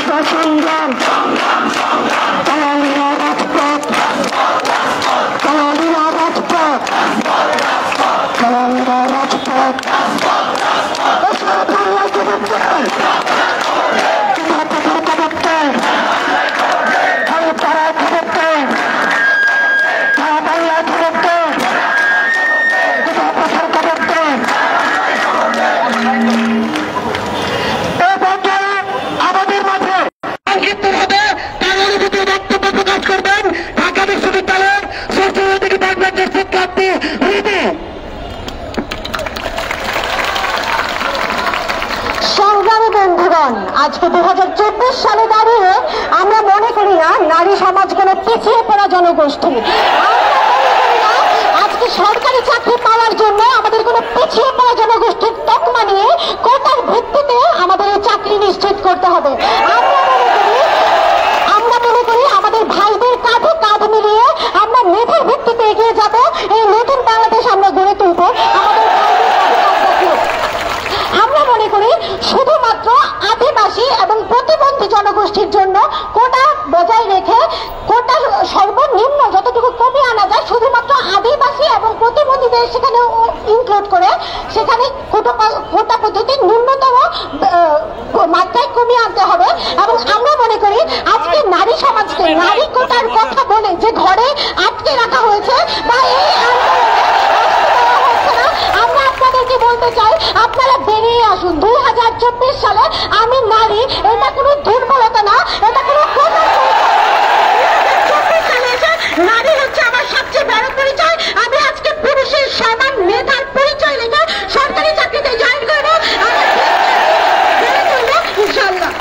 সংগ্রাম তালালিয়া রাজপথ তালালিয়া রাজপথ তালালিয়া রাজপথ সংগ্রামী বন্ধুগণ, আজকে 2024 সালে দাঁড়িয়ে আমরা মনে করি না নারী সমাজ কোনো পিছিয়ে পড়া জনগোষ্ঠী। আজকে সরকারি চাকরি পাওয়ার জন্য আমাদের কোনো পিছিয়ে পড়া জনগোষ্ঠীর তকমা নিয়ে কোটার ভিত্তিতে আমাদের এই চাকরি নিশ্চিত করতে হবে। আমরা মনে করি আমাদের ভাইদের কাঁধে কাঁধ মিলিয়ে আমরা মেধার ভিত্তিতে এগিয়ে যাব। এই নতুন বাংলাদেশ আমরা গড়ে তুলব আমাদের আমরা মনে করি শুধুমাত্র আদিবাসী এবং প্রতিবন্ধী জনগোষ্ঠীর জন্য কোটা বজায় রেখে কোটা সর্বনিম্ন যতটুকু কমিয়ে আনা যায় শুধুমাত্র আদিবাসী এবং প্রতিবন্ধীদের সেখানে ইনক্লুড করে সেখানে কোটা পদ্ধতি ন্যূনতম মাত্রায় কমিয়ে আনতে হবে। এবং আমরা মনে করি আজকে নারী সমাজকে নারী কোটার কথা বলে যে ঘরে আটকে রাখা হয়েছে বা এই আমরা আপনাদেরকে বলতে চাই আপনারা বেরিয়ে আসুন। 2024 সালে আমি নারী, এটা কোনো দুর্বলতা না, এটা কোনো নারী হচ্ছে আমার সবচেয়ে বড় পরিচয়। আমি আজকে পুরুষের সমান মেধার পরিচয় রেখে সরকারি চাকরিতে জয়েন করবো ইনশাল্লাহ।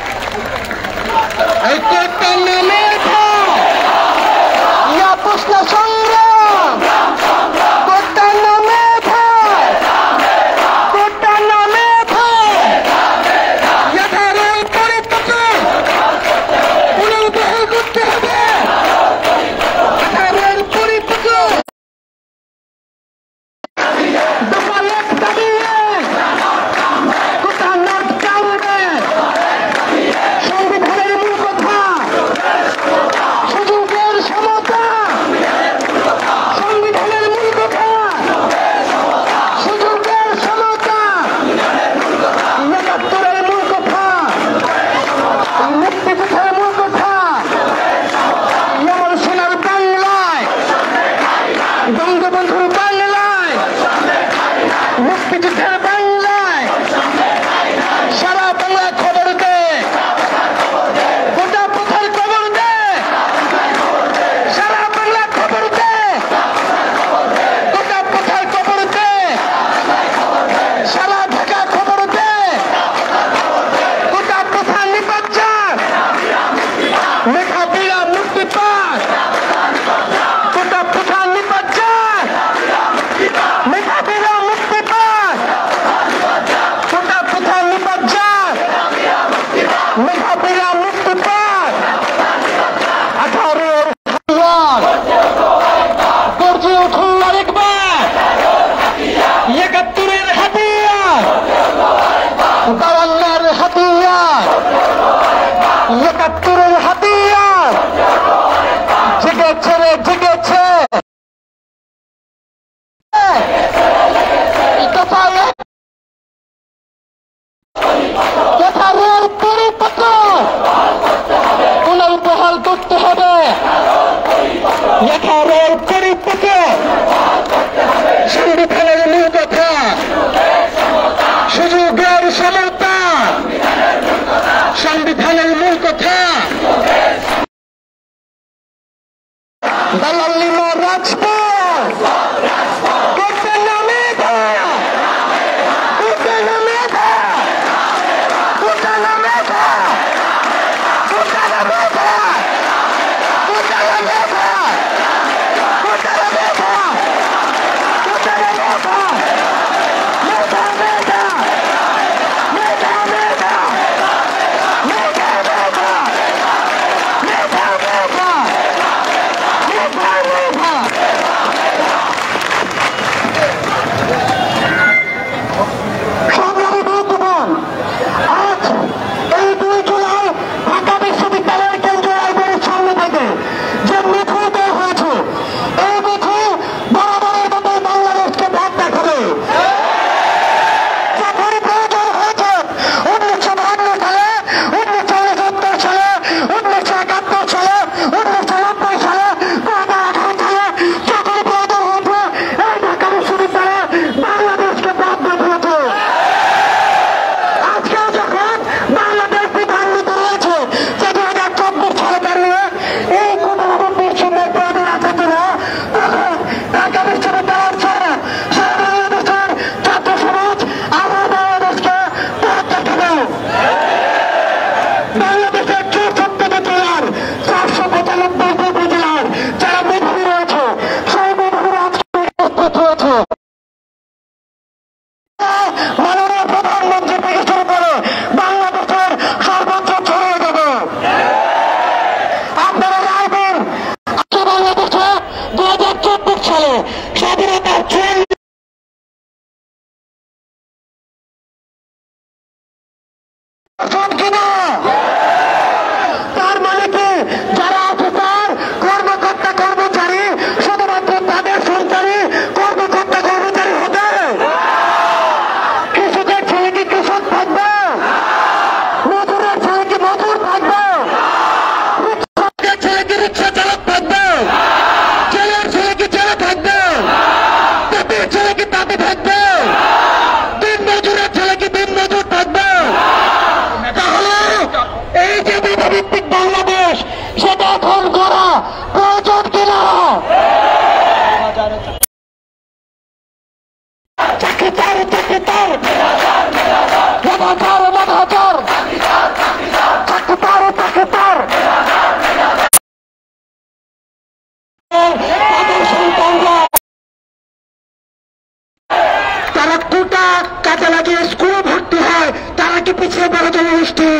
কিনা? তার মানে কি যারা অফিসার কর্মকর্তা কর্মচারী শুধুমাত্র তাদের সরকারি কর্মকর্তা কর্মচারী হবে? কৃষকের ছেলে কি কৃষক থাকবে? মজুরের ছেলে কি মজুর থাকবে? রিক্সার ছেলে কি রিক্সা চালক থাকবে? জেলের ছেলে কি জেলে থাকবে? তাঁতের ছেলে কি তাঁতে থাকবে? দিন মজুরের ছেলে কি দিন মজুর থাকবে? তাহলে এই যে মেধাভিত্তিক বাংলাদেশ সেটা এখন করা প্রয়োজন কিনা? চাকরিদার চাকরিদার মেধাচার মেধাচার চাকরিদার চাকরিদার তাদের সন্তানরা তারা কোটা কাজে লাগিয়ে স্কুলে ভর্তি হয়, তারা কি পিছিয়ে পড়া জনগোষ্ঠী?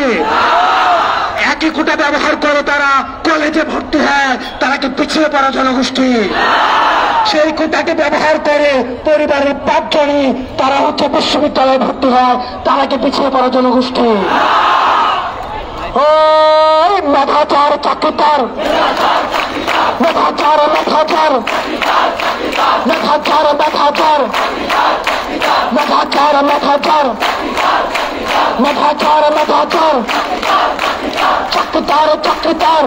একই কোটা ব্যবহার করে তারা কলেজে ভর্তি হয়, তারা কি পিছিয়ে পড়া জনগোষ্ঠী? সেই কোটাকে ব্যবহার করে পরিবারের 5 জনই তারা হচ্ছে বিশ্ববিদ্যালয়ে ভর্তি হয়, তারা কি পিছিয়ে পড়া জনগোষ্ঠী? ওই মেধাচার চাকরিদার মেধাচার মেধাচার মেধাচার মেধাচার মেধাচার মেধাচার মেধাচার মেধাচার চাকরিদার চাকরিদার